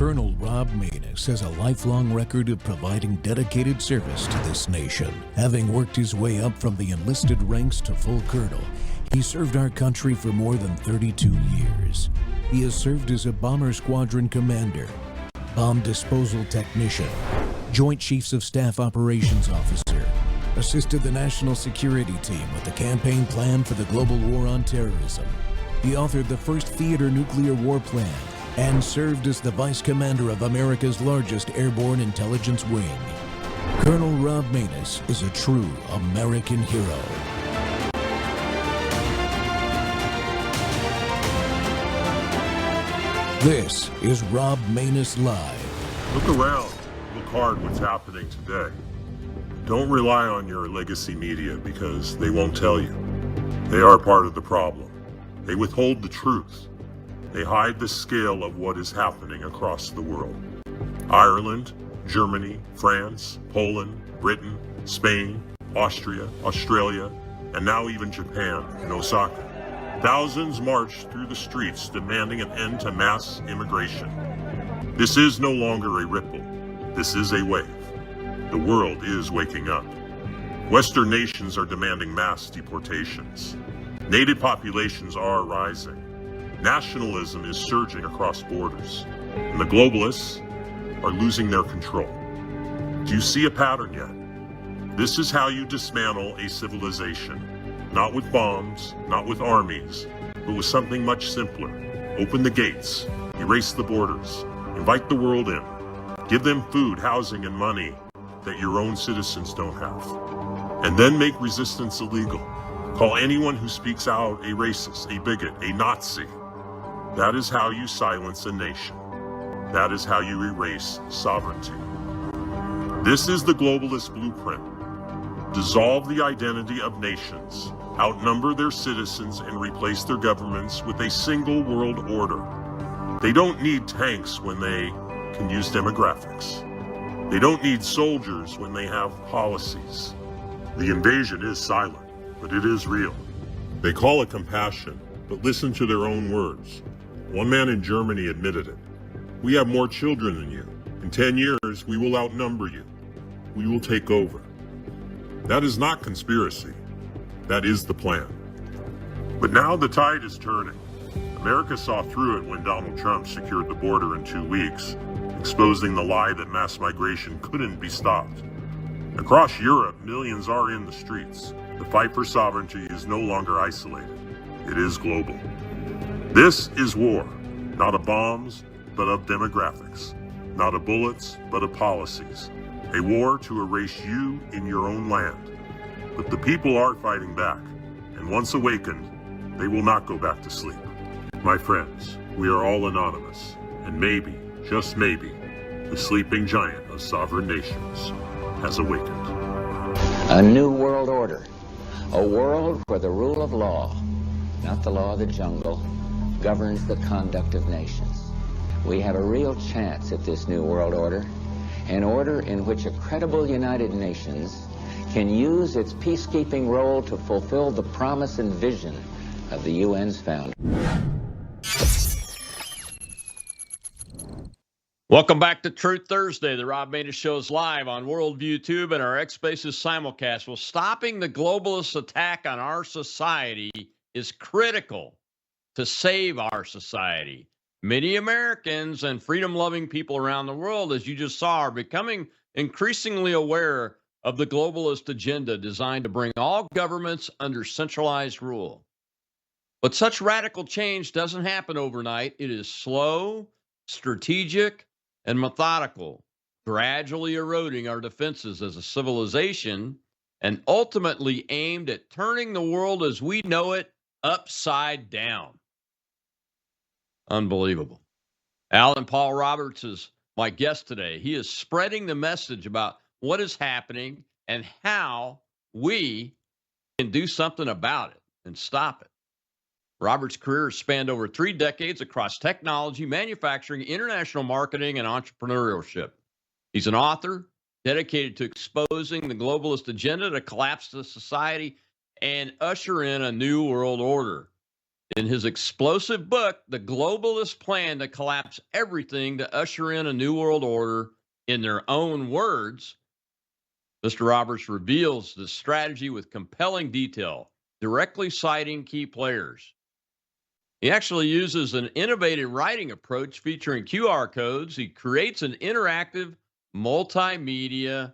Colonel Rob Maness has a lifelong record of providing dedicated service to this nation. Having worked his way up from the enlisted ranks to full colonel, he served our country for more than 32 years. He has served as a bomber squadron commander, bomb disposal technician, Joint Chiefs of Staff Operations Officer, assisted the National Security Team with the campaign plan for the global war on terrorism. He authored the first theater nuclear war plan and served as the Vice Commander of America's largest airborne intelligence wing. Colonel Rob Maness is a true American hero. This is Rob Maness Live. Look around. Look hard what's happening today. Don't rely on your legacy media because they won't tell you. They are part of the problem. They withhold the truth. They hide the scale of what is happening across the world. Ireland, Germany, France, Poland, Britain, Spain, Austria, Australia, and now even Japan and Osaka. Thousands marched through the streets demanding an end to mass immigration. This is no longer a ripple. This is a wave. The world is waking up. Western nations are demanding mass deportations. Native populations are rising. Nationalism is surging across borders. And the globalists are losing their control. Do you see a pattern yet? This is how you dismantle a civilization. Not with bombs, not with armies, but with something much simpler. Open the gates, erase the borders, invite the world in. Give them food, housing, and money that your own citizens don't have. And then make resistance illegal. Call anyone who speaks out a racist, a bigot, a Nazi. That is how you silence a nation. That is how you erase sovereignty. This is the globalist blueprint. Dissolve the identity of nations, outnumber their citizens, and replace their governments with a single world order. They don't need tanks when they can use demographics. They don't need soldiers when they have policies. The invasion is silent, but it is real. They call it compassion, but listen to their own words. One man in Germany admitted it. We have more children than you. In 10 years, we will outnumber you. We will take over. That is not conspiracy. That is the plan. But now the tide is turning. America saw through it when Donald Trump secured the border in 2 weeks, exposing the lie that mass migration couldn't be stopped. Across Europe, millions are in the streets. The fight for sovereignty is no longer isolated. It is global. This is war, not of bombs, but of demographics. Not of bullets, but of policies. A war to erase you in your own land. But the people are fighting back, and once awakened, they will not go back to sleep. My friends, we are all anonymous, and maybe, just maybe, the sleeping giant of sovereign nations has awakened. A new world order. A world where the rule of law, not the law of the jungle, governs the conduct of nations. We have a real chance at this new world order, an order in which a credible United Nations can use its peacekeeping role to fulfill the promise and vision of the UN's founder. Welcome back to Truth Thursday. The Rob Maness Show is live on Worldview Tube and our X Spaces simulcast. Well, stopping the globalist attack on our society is critical to save our society. Many Americans and freedom-loving people around the world, as you just saw, are becoming increasingly aware of the globalist agenda designed to bring all governments under centralized rule. But such radical change doesn't happen overnight. It is slow, strategic, and methodical, gradually eroding our defenses as a civilization and ultimately aimed at turning the world as we know it upside down. Unbelievable. Alan Paul Roberts is my guest today. He is spreading the message about what is happening and how we can do something about it and stop it. Robert's career has spanned over 3 decades across technology, manufacturing, international marketing, and entrepreneurship. He's an author dedicated to exposing the globalist agenda to collapse the society and usher in a new world order. In his explosive book, The Globalist Plan to Collapse Everything to Usher in a New World Order, in their own words, Mr. Roberts reveals the strategy with compelling detail, directly citing key players. He actually uses an innovative writing approach featuring QR codes. He creates an interactive multimedia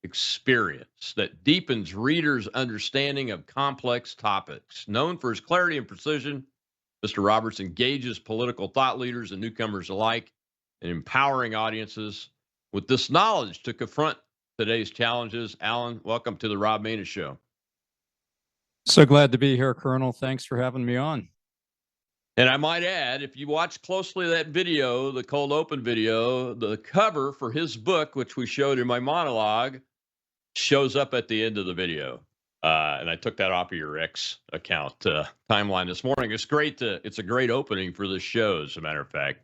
experience that deepens readers' understanding of complex topics. Known for his clarity and precision, Mr. Roberts engages political thought leaders and newcomers alike in empowering audiences with this knowledge to confront today's challenges. Alan, welcome to the Rob Maness Show. So glad to be here, Colonel. Thanks for having me on. And I might add, if you watch closely that video, the cold open video, the cover for his book, which we showed in my monologue, shows up at the end of the video. And I took that off of your X account timeline this morning. It's great. It's a great opening for this show, as a matter of fact.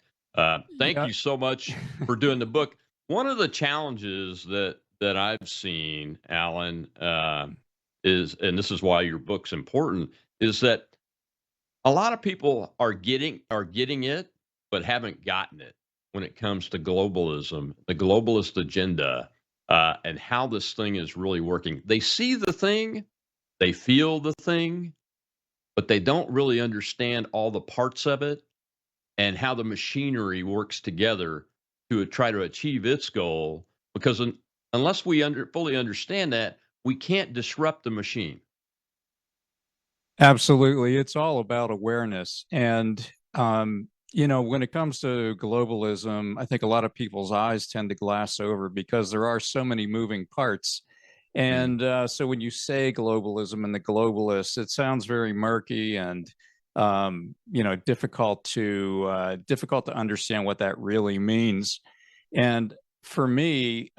Thank you so much for doing the book. One of the challenges that I've seen, Alan, is, and this is why your book's important, is that a lot of people are getting it, but haven't gotten it when it comes to globalism, the globalist agenda, and how this thing is really working. They see the thing, they feel the thing, but they don't really understand all the parts of it and how the machinery works together to try to achieve its goal. Because unless we fully understand that, we can't disrupt the machine. Absolutely. It's all about awareness. And, when it comes to globalism, I think a lot of people's eyes tend to glass over because there are so many moving parts. And so when you say globalism and the globalists, it sounds very murky and, difficult to understand what that really means. And for me,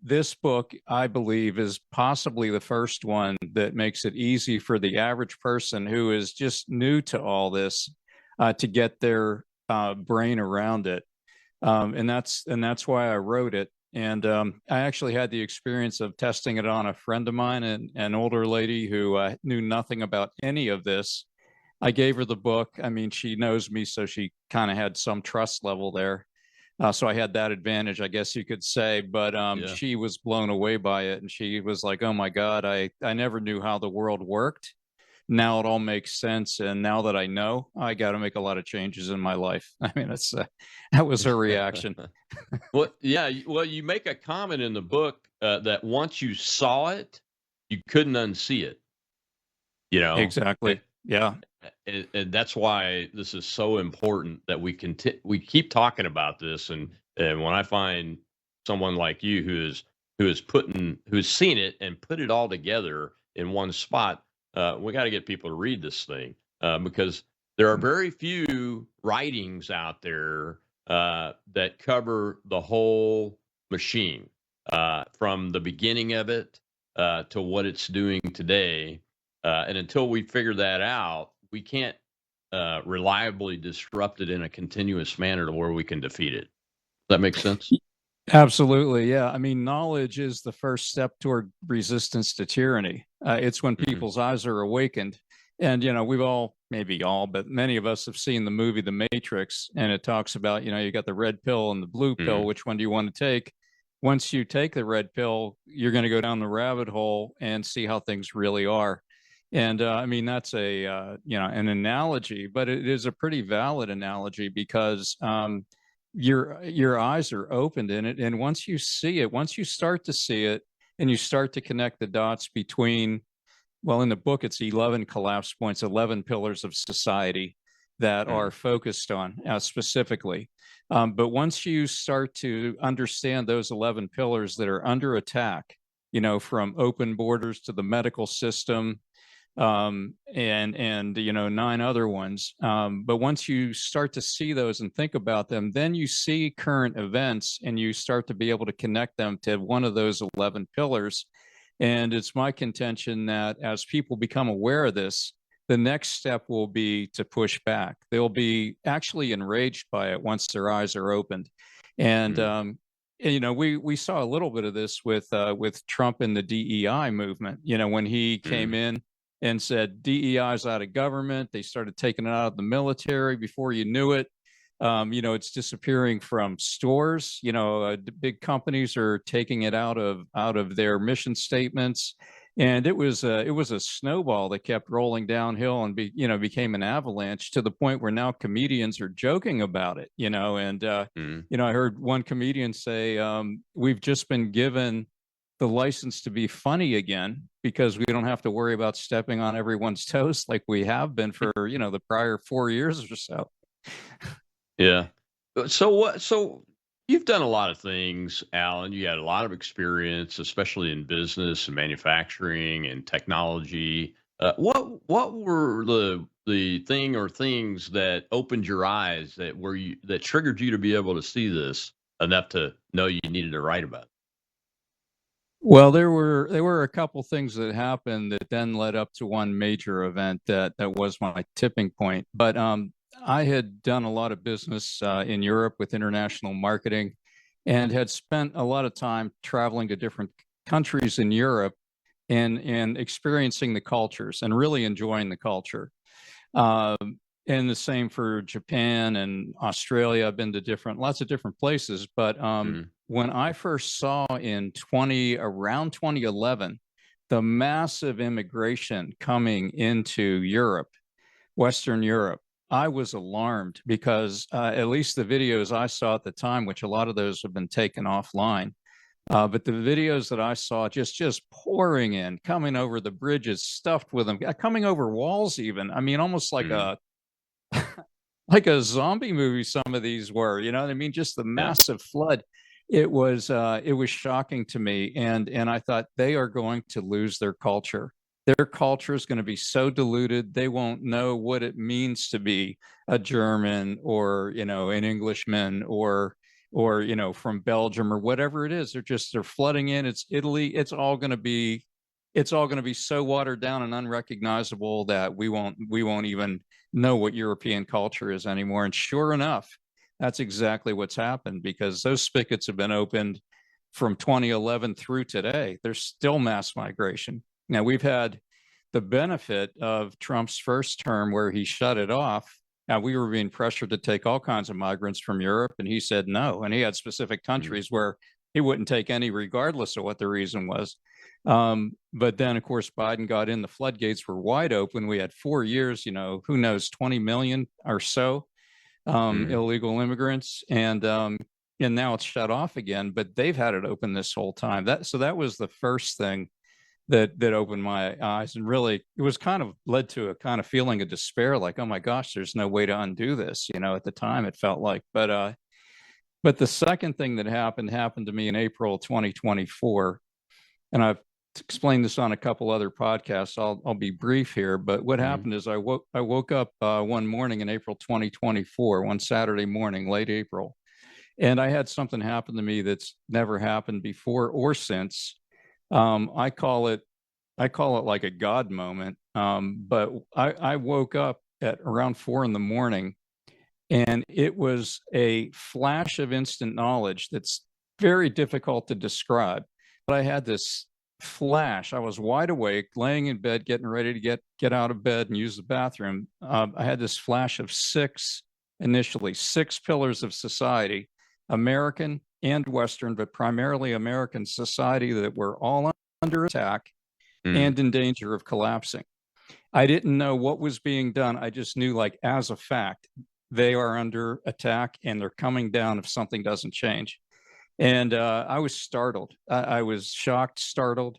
this book, I believe, is possibly the first one that makes it easy for the average person who is just new to all this to get their brain around it. And that's why I wrote it. And I actually had the experience of testing it on a friend of mine, an older lady who knew nothing about any of this. I gave her the book. I mean, she knows me, so she kind of had some trust level there. So I had that advantage, I guess you could say, but she was blown away by it. And she was like, oh my God, I never knew how the world worked. Now it all makes sense. And now that I know, I got to make a lot of changes in my life. I mean, that was her reaction. Well, yeah. Well, you make a comment in the book that once you saw it, you couldn't unsee it. Exactly. Yeah. And that's why this is so important that we keep talking about this. And when I find someone like you who's seen it and put it all together in one spot, we got to get people to read this thing because there are very few writings out there that cover the whole machine from the beginning of it to what it's doing today. And until we figure that out, we can't reliably disrupt it in a continuous manner to where we can defeat it. Does that make sense? Absolutely. Yeah. I mean, knowledge is the first step toward resistance to tyranny. It's when people's eyes are awakened. And, we've all, maybe all, but many of us have seen the movie The Matrix, and it talks about, you got the red pill and the blue pill. Which one do you want to take? Once you take the red pill, you're going to go down the rabbit hole and see how things really are. And I mean, that's an analogy, but it is a pretty valid analogy because your eyes are opened in it. And once you see it, once you start to see it and you start to connect the dots between, well, in the book, it's 11 collapse points, 11 pillars of society that are focused on specifically. But once you start to understand those 11 pillars that are under attack, from open borders to the medical system, and 9 other ones. But once you start to see those and think about them, then you see current events and you start to be able to connect them to one of those 11 pillars. And it's my contention that as people become aware of this, the next step will be to push back. They'll be actually enraged by it once their eyes are opened. And we saw a little bit of this with Trump and the DEI movement. When he came in and said DEI's out of government. They started taking it out of the military. Before you knew it, it's disappearing from stores. Big companies are taking it out of their mission statements, and it was a snowball that kept rolling downhill and became an avalanche to the point where now comedians are joking about it. I heard one comedian say, "We've just been given the license to be funny again because we don't have to worry about stepping on everyone's toes like we have been for the prior 4 years or so." Yeah. So you've done a lot of things, Alan. You had a lot of experience, especially in business and manufacturing and technology. What were the thing or things that opened your eyes that triggered you to be able to see this enough to know you needed to write about it? Well, there were a couple things that happened that then led up to one major event that was my tipping point. But I had done a lot of business in Europe with international marketing, and had spent a lot of time traveling to different countries in Europe and experiencing the cultures and really enjoying the culture. And the same for Japan and Australia. I've been to lots of different places, but when I first saw around 2011, the massive immigration coming into Europe, Western Europe, I was alarmed because at least the videos I saw at the time, which a lot of those have been taken offline, but the videos that I saw just pouring in, coming over the bridges, stuffed with them, coming over walls even. I mean, almost like Mm, like a zombie movie, some of these were, you know what I mean? Just the yeah. massive flood. It was shocking to me. And I thought they are going to lose their culture. Their culture is going to be so diluted, they won't know what it means to be a German or, an Englishman or, from Belgium or whatever it is. They're flooding in. It's Italy. It's all going to be so watered down and unrecognizable that we won't even know what European culture is anymore. And sure enough, that's exactly what's happened, because those spigots have been opened from 2011 through today. There's still mass migration. Now, we've had the benefit of Trump's first term where he shut it off. Now, we were being pressured to take all kinds of migrants from Europe, and he said no. And he had specific Mm, countries where he wouldn't take any, regardless of what the reason was. But then, of course, Biden got in, the floodgates were wide open. We had 4 years, who knows, 20 million or so mm, illegal immigrants. And now it's shut off again, but they've had it open this whole time. That was the first thing that opened my eyes, and really it was kind of led to a kind of feeling of despair, like, oh my gosh, there's no way to undo this. At the time it felt like, but the second thing that happened to me in April 2024, and I've explained this on a couple other podcasts. I'll be brief here, but what mm, happened is I woke up one morning in April 2024, one Saturday morning, late April, and I had something happen to me that's never happened before or since. I call it like a God moment. But I woke up at around 4 in the morning, and it was a flash of instant knowledge that's very difficult to describe. But I had this flash. I was wide awake, laying in bed, getting ready to get out of bed and use the bathroom. I had this flash of initially six pillars of society, American and Western, but primarily American society, that were all under attack mm, and in danger of collapsing. I didn't know what was being done. I just knew, like, as a fact, they are under attack and they're coming down if something doesn't change. And I was startled. I was shocked, startled.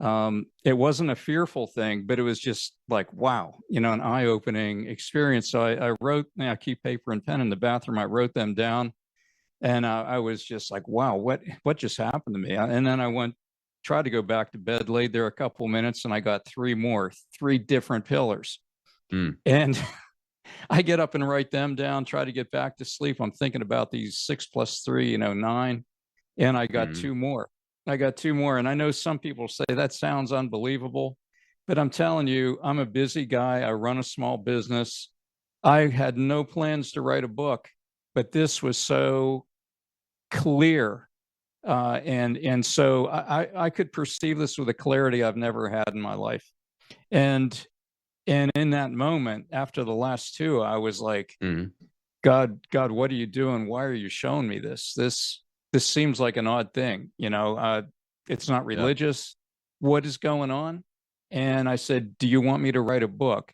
It wasn't a fearful thing, but it was just like, wow, an eye-opening experience. So I wrote, I keep paper and pen in the bathroom. I wrote them down, and I was just like, wow, what just happened to me? And then I tried to go back to bed, laid there a couple minutes, and I got three different pillars. mm, And I get up and write them down, try to get back to sleep. I'm thinking about these 6 plus 3, 9. And I got mm, two more. And I know some people say that sounds unbelievable, but I'm telling you, I'm a busy guy. I run a small business. I had no plans to write a book, but this was so clear. And so I could perceive this with a clarity I've never had in my life. And in that moment, after the last two, I was like, Mhm. God, what are you doing? Why are you showing me this? This seems like an odd thing, it's not Yeah. religious. What is going on? And I said, do you want me to write a book?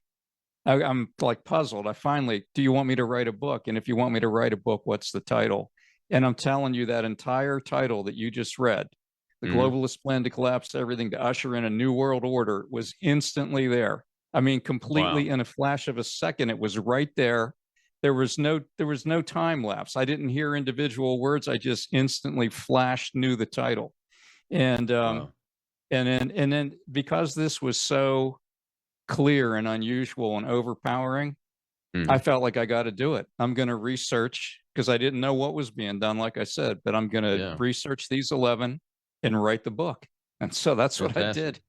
I'm like puzzled. Do you want me to write a book? And if you want me to write a book, what's the title? And I'm telling you, that entire title that you just read, The Mhm. Globalist Plan to Collapse Everything to Usher in a New World Order, was instantly there. I mean, completely Wow. in a flash of a second, it was right there. There was no time lapse. I didn't hear individual words. I just instantly knew the title. And Wow. and then because this was so clear and unusual and overpowering, I Mhm. felt like I got to do it. I'm going to research, because I didn't know what was being done, like I said, but I'm going to Yeah. research these 11 and write the book. And so that's what I Fantastic. did.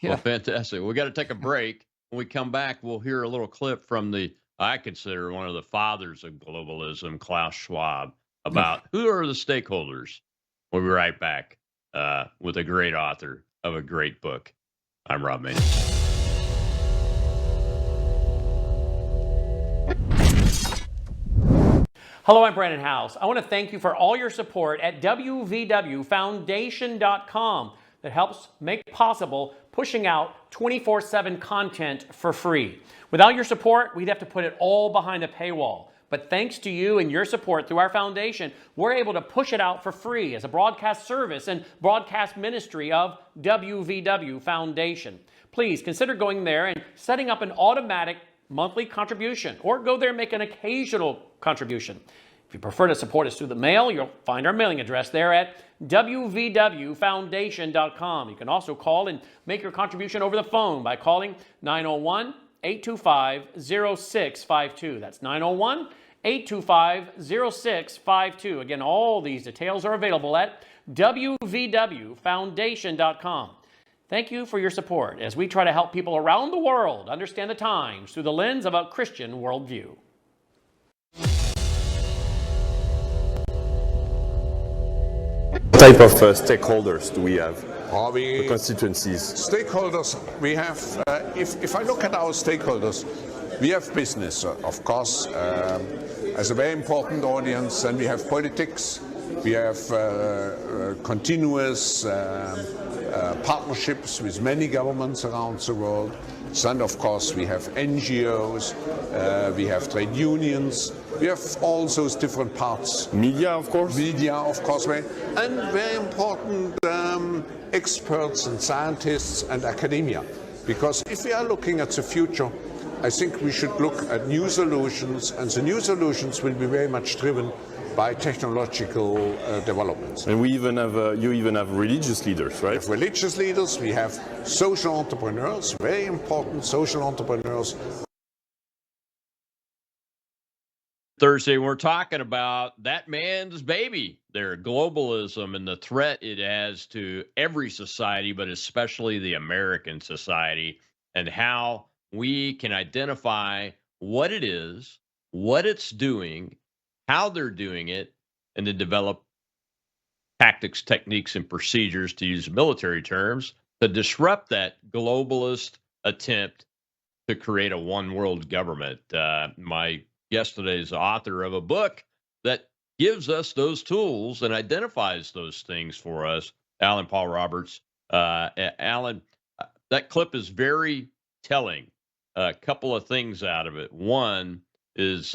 Well, Yeah. fantastic. We got to take a break. When we come back, we'll hear a little clip from I consider one of the fathers of globalism, Klaus Schwab, Oh. about who are the stakeholders. We'll be right back with a great author of a great book. I'm Rob Maness. Hello, I'm Brandon House. I want to thank you for all your support at wvwfoundation.com that helps make possible pushing out 24/7 content for free. Without your support, we'd have to put it all behind a paywall. But thanks to you and your support through our foundation, we're able to push it out for free as a broadcast service and broadcast ministry of WVW Foundation. Please consider going there and setting up an automatic monthly contribution, or go there and make an occasional contribution. If you prefer to support us through the mail, you'll find our mailing address there at wvwfoundation.com. You can also call and make your contribution over the phone by calling 901-825-0652. That's 901-825-0652. Again, all these details are available at wvwfoundation.com. Thank you for your support as we try to help people around the world understand the times through the lens of a Christian worldview. What type of stakeholders do we have? The constituencies. Stakeholders, we have, if I look at our stakeholders, we have business, of course, as a very important audience, and we have politics, we have continuous partnerships with many governments around the world. And of course we have NGOs, we have trade unions, we have all those different parts. Media, of course. Media, of course, and very important experts and scientists and academia. Because if we are looking at the future, I think we should look at new solutions, and the new solutions will be very much driven by technological developments. And we even have, you even have religious leaders, right? We have religious leaders, we have social entrepreneurs, very important social entrepreneurs. Thursday, we're talking about that man's baby there, globalism, and the threat it has to every society, but especially the American society, and how we can identify what it is, what it's doing, how they're doing it, and then develop tactics, techniques, and procedures, to use military terms, to disrupt that globalist attempt to create a one world government. My guest today is the author of a book that gives us those tools and identifies those things for us, Alan Paul Roberts. Alan, that clip is very telling. A couple of things out of it. One is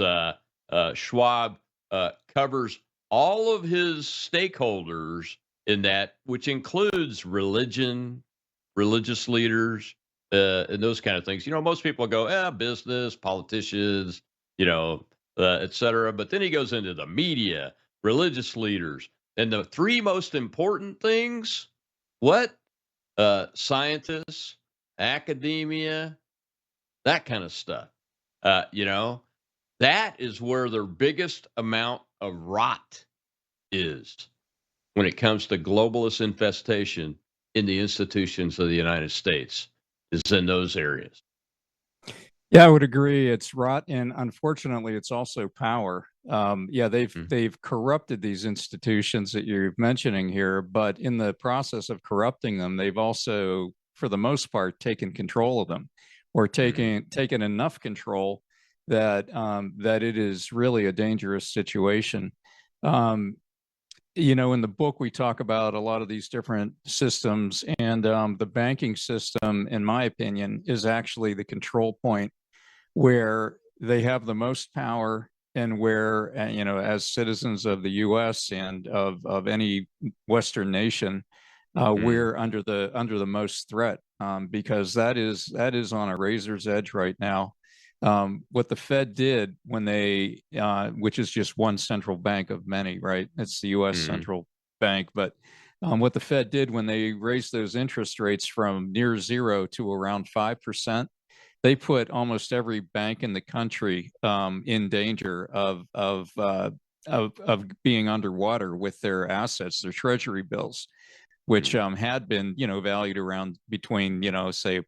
Schwab covers all of his stakeholders in that, which includes religion, religious leaders, and those kind of things. You know, most people go, business, politicians, et cetera. But then he goes into the media, religious leaders, and the three most important things, what? Scientists, academia, that kind of stuff. That is where their biggest amount of rot is when it comes to globalist infestation in the institutions of the United States, is in those areas. Yeah, I would agree. It's rot, and unfortunately, it's also power. They've corrupted these institutions that you're mentioning here, but in the process of corrupting them, they've also for the most part, taken control of them, or taken enough control that that it is really a dangerous situation. You know, in the book, we talk about a lot of these different systems, and the banking system, in my opinion, is actually the control point where they have the most power, and where, you know, as citizens of the U.S. and of any Western nation, we're under the most threat, because that is on a razor's edge right now. What the Fed did when they, which is just one central bank of many, right? It's the U.S. central bank, but what the Fed did when they raised those interest rates from near zero to around 5%, they put almost every bank in the country in danger of being underwater with their assets, their treasury bills, which had been, you know, valued around between, you know, say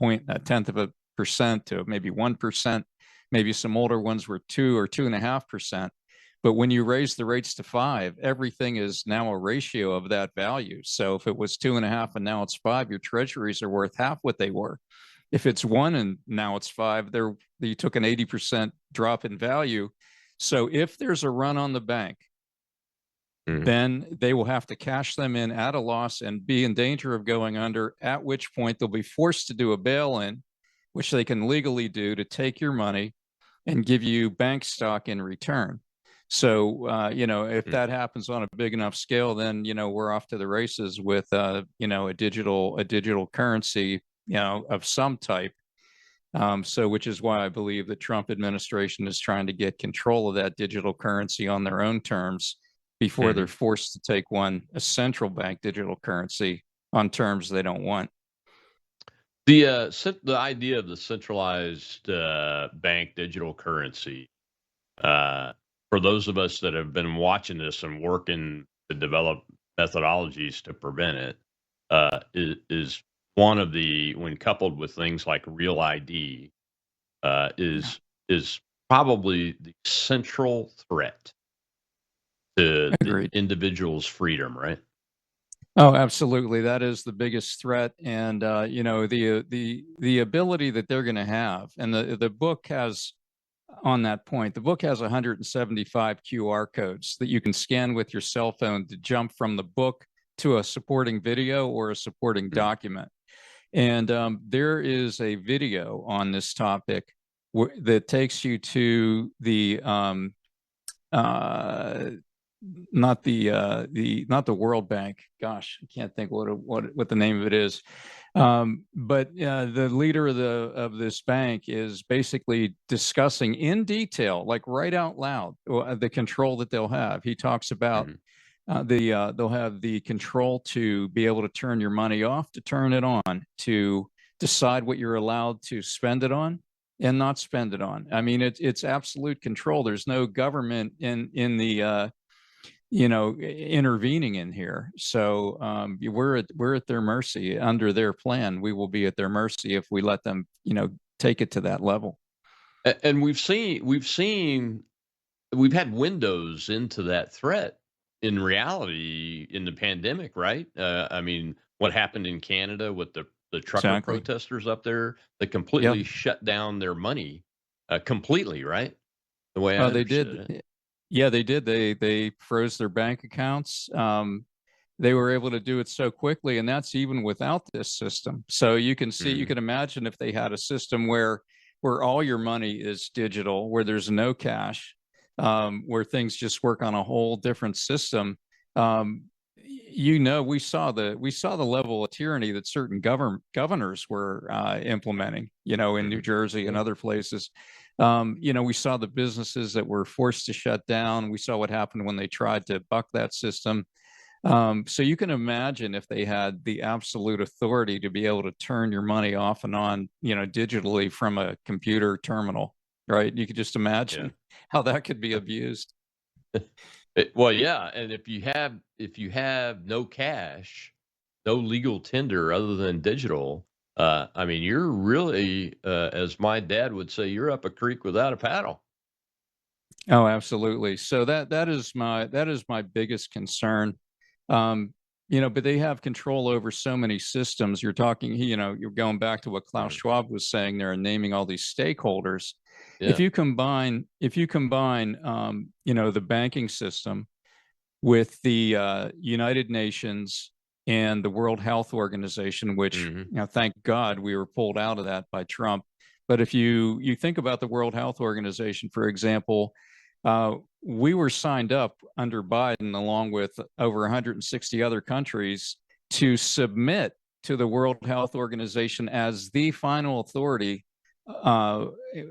a tenth of a percent to maybe 1%. Maybe some older ones were 2 or 2.5%. But when you raise the rates to 5, everything is now a ratio of that value. So if it was 2.5 and now it's 5, your treasuries are worth half what they were. If it's 1 and now it's 5, you took an 80% drop in value. So if there's a run on the bank, then they will have to cash them in at a loss and be in danger of going under, at which point they'll be forced to do a bail-in, which they can legally do, to take your money and give you bank stock in return. So, you know, if that happens on a big enough scale, then, you know, we're off to the races with, you know, a digital currency, you know, of some type. So, which is why I believe the Trump administration is trying to get control of that digital currency on their own terms before they're forced to take a central bank digital currency on terms they don't want. The idea of the centralized bank digital currency, for those of us that have been watching this and working to develop methodologies to prevent it, is one of the, when coupled with things like real ID, is probably the central threat to the individual's freedom, right? Oh, absolutely. That is the biggest threat. And, you know, the ability that they're going to have, and the book has, on that point, the book has 175 QR codes that you can scan with your cell phone to jump from the book to a supporting video or a supporting document. And there is a video on this topic that takes you to the not the World Bank. Gosh, I can't think what the name of it is. But the leader of this bank is basically discussing in detail, like right out loud, the control that they'll have. He talks about they'll have the control to be able to turn your money off, to turn it on, to decide what you're allowed to spend it on and not spend it on. I mean, it's absolute control. There's no government in the you know, intervening in here. So we're at their mercy. Under their plan, we will be at their mercy if we let them, you know, take it to that level. And we've had windows into that threat in reality in the pandemic, right? I mean, what happened in Canada with the trucker protesters up there that completely shut down their money completely, right? The way I understood it. Yeah, they did. They froze their bank accounts. They were able to do it so quickly, and that's even without this system. So you can see, you can imagine if they had a system where all your money is digital, where there's no cash, where things just work on a whole different system. You know, we saw the level of tyranny that certain governors were implementing, you know, in New Jersey and other places. You know, we saw the businesses that were forced to shut down. We saw what happened when they tried to buck that system. So you can imagine if they had the absolute authority to be able to turn your money off and on, you know, digitally from a computer terminal, right? You could just imagine how that could be abused. Well, yeah, and if you have no cash, no legal tender other than digital, I mean, you're really, as my dad would say, you're up a creek without a paddle. Oh, absolutely. So that is my biggest concern. You but they have control over so many systems. You're talking, you're going back to what Klaus Schwab was saying there and naming all these stakeholders. Yeah. If you combine, the banking system with the United Nations and the World Health Organization, which, thank God we were pulled out of that by Trump. But if you think about the World Health Organization, for example, we were signed up under Biden, along with over 160 other countries, to submit to the World Health Organization as the final authority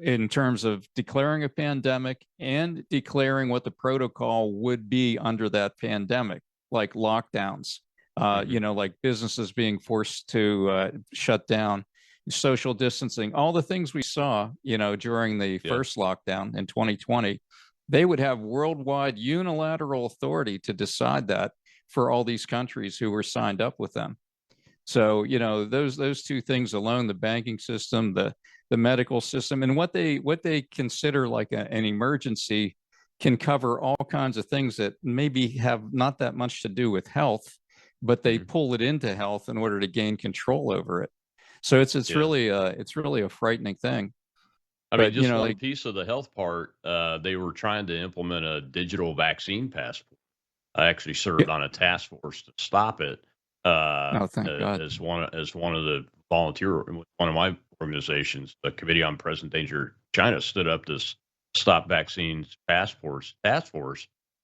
in terms of declaring a pandemic and declaring what the protocol would be under that pandemic, like lockdowns, like businesses being forced to shut down, social distancing, all the things we saw, during the first lockdown in 2020. They would have worldwide unilateral authority to decide that for all these countries who were signed up with them. So, those two things alone, the banking system, the medical system, and what they consider like an emergency, can cover all kinds of things that maybe have not that much to do with health, but they pull it into health in order to gain control over it. So it's really a frightening thing. I mean, just one piece of the health part, they were trying to implement a digital vaccine passport. I actually served on a task force to stop it. Thank God. As one of the one of my organizations, the Committee on Present Danger China, stood up this Stop Vaccines task force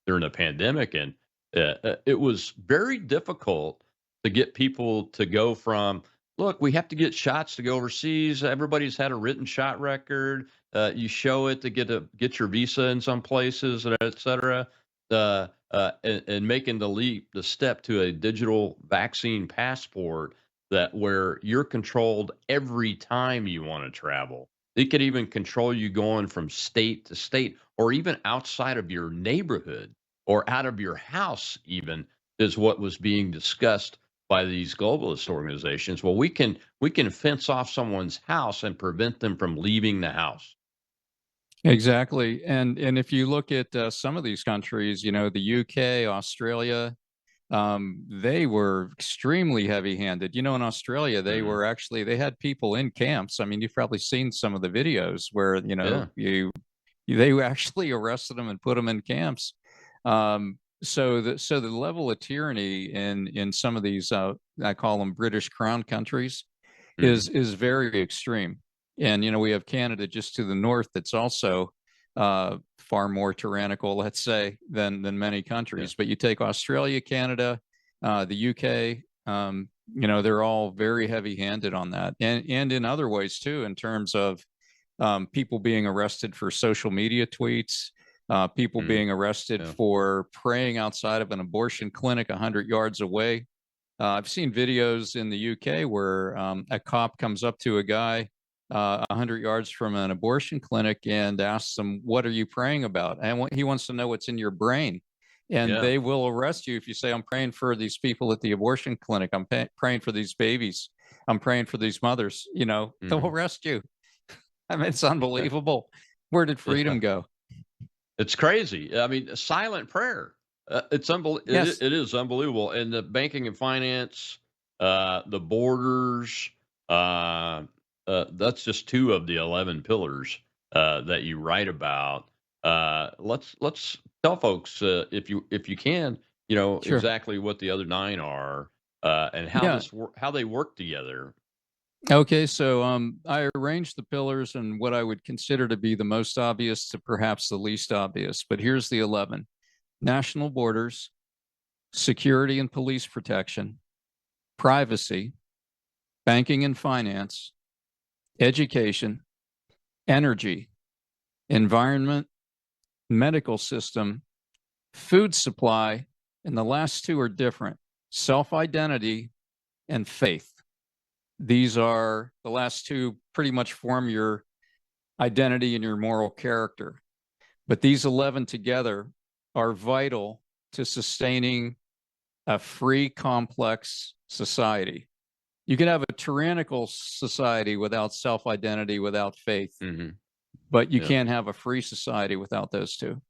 during the pandemic, and it was very difficult to get people to go from, look, we have to get shots to go overseas. Everybody's had a written shot record. You show it to get your visa in some places, et cetera. And making the step to a digital vaccine passport where you're controlled every time you want to travel. It could even control you going from state to state, or even outside of your neighborhood or out of your house, even, is what was being discussed by these globalist organizations. Well, we can fence off someone's house and prevent them from leaving the house. Exactly. And if you look at some of these countries, the UK, Australia, they were extremely heavy-handed. In Australia, they were actually, they had people in camps. I mean, you've probably seen some of the videos where, they actually arrested them and put them in camps. So the level of tyranny in some of these, I call them British Crown countries, is very extreme. And, we have Canada just to the north that's also far more tyrannical, let's say, than many countries. But you take Australia, Canada, the UK, they're all very heavy-handed on that. And in other ways, too, in terms of people being arrested for social media tweets, people being arrested for praying outside of an abortion clinic 100 yards away. I've seen videos in the UK where a cop comes up to a guy 100 yards from an abortion clinic and asks him, "What are you praying about?" And he wants to know what's in your brain. And they will arrest you if you say, "I'm praying for these people at the abortion clinic. I'm praying for these babies. I'm praying for these mothers." They'll arrest you. I mean, it's unbelievable. Where did freedom go? It's crazy. I mean, silent prayer. It's unbelievable. Yes. It is unbelievable. And the banking and finance, the borders, that's just 2 of the 11 pillars that you write about. Let's tell folks, if you can, Sure. exactly what the other 9 are, and how they work together. Okay, so I arranged the pillars and what I would consider to be the most obvious to perhaps the least obvious. But here's the 11: national borders, security and police protection, privacy, banking and finance, education, energy, environment, medical system, food supply, and the last 2 are different: self-identity and faith. These are the last 2 pretty much form your identity and your moral character. But these 11 together are vital to sustaining a free, complex society. You can have a tyrannical society without self-identity, without faith, but you can't have a free society without those 2.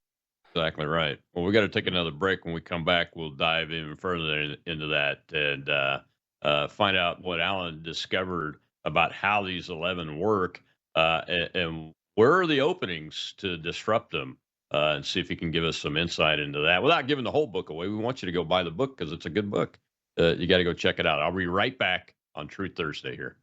exactly right. Well, we got to take another break. When we come back, we'll dive even further into that and find out what Alan discovered about how these 11 work and where are the openings to disrupt them and see if he can give us some insight into that without giving the whole book away. We want you to go buy the book because it's a good book. You got to go check it out. I'll be right back on Truth Thursday here.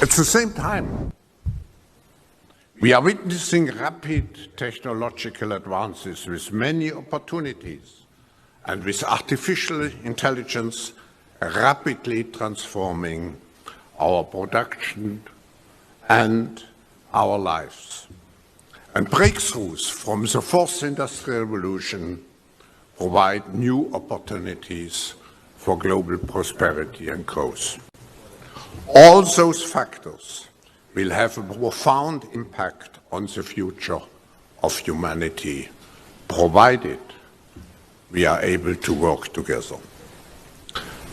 At the same time, we are witnessing rapid technological advances with many opportunities and with artificial intelligence rapidly transforming our production and our lives. And breakthroughs from the fourth industrial revolution provide new opportunities for global prosperity and growth. All those factors will have a profound impact on the future of humanity, provided we are able to work together.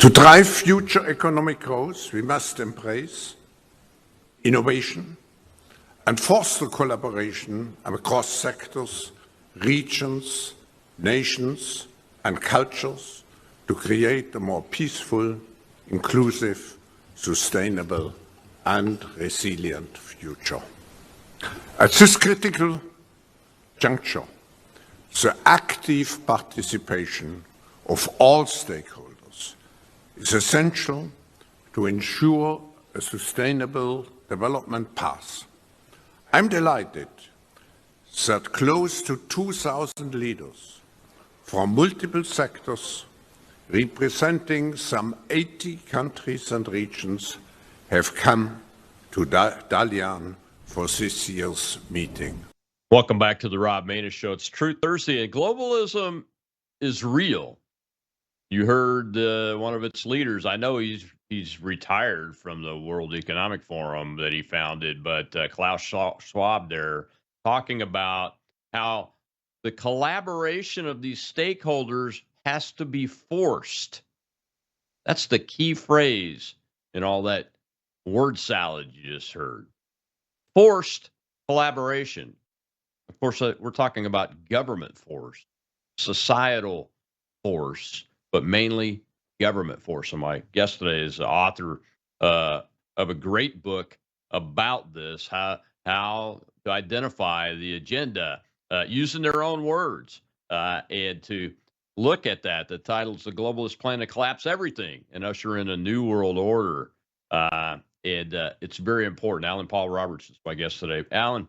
To drive future economic growth, we must embrace innovation and foster collaboration across sectors, regions, nations, and cultures to create a more peaceful, inclusive, sustainable, and resilient future. At this critical juncture, the active participation of all stakeholders is essential to ensure a sustainable development path. I'm delighted that close to 2,000 leaders from multiple sectors representing some 80 countries and regions have come to Dalian for this year's meeting. Welcome back to the Rob Maness Show. It's Truth Thursday, and globalism is real. You heard one of its leaders. I know he's retired from the World Economic Forum that he founded, but Klaus Schwab there talking about how the collaboration of these stakeholders has to be forced. That's the key phrase in all that word salad you just heard. Forced collaboration. Of course, we're talking about government force, societal force, but mainly government force. And my guest today is the author of a great book about this, how to identify the agenda using their own words and to look at that. The title's The Globalist Plan to Collapse Everything and Usher in a New World Order. And it's very important. Alan Paul Roberts is my guest today. Alan,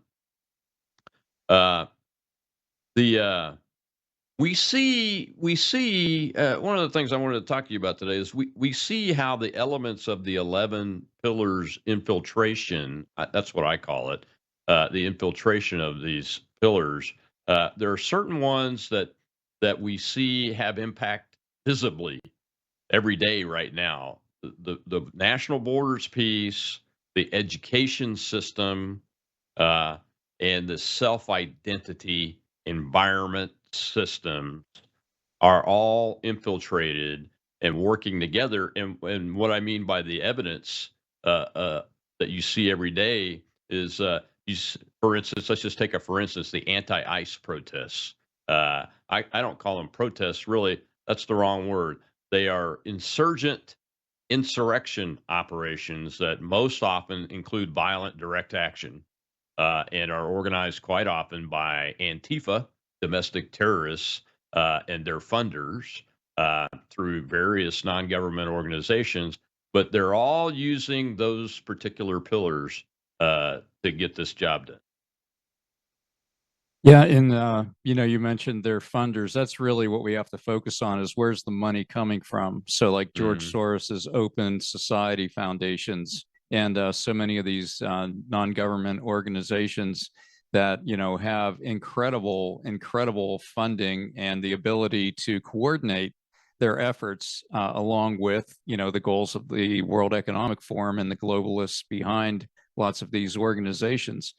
we see one of the things I wanted to talk to you about today is we see how the elements of the 11 pillars infiltration, that's what I call it, the infiltration of these pillars. There are certain ones that we see have impact visibly every day right now. The national borders piece, the education system, and the self-identity environment systems are all infiltrated and working together. And what I mean by the evidence that you see every day is For instance, let's just take for instance, the anti-ICE protests. I don't call them protests, really. That's the wrong word. They are insurrection operations that most often include violent direct action and are organized quite often by Antifa, domestic terrorists, and their funders through various non government organizations. But they're all using those particular pillars to get this job done. Yeah, and you mentioned their funders. That's really what we have to focus on is where's the money coming from. So like George Soros's Open Society Foundations and so many of these non-government organizations that have incredible funding and the ability to coordinate their efforts along with the goals of the World Economic Forum and the globalists behind lots of these organizations.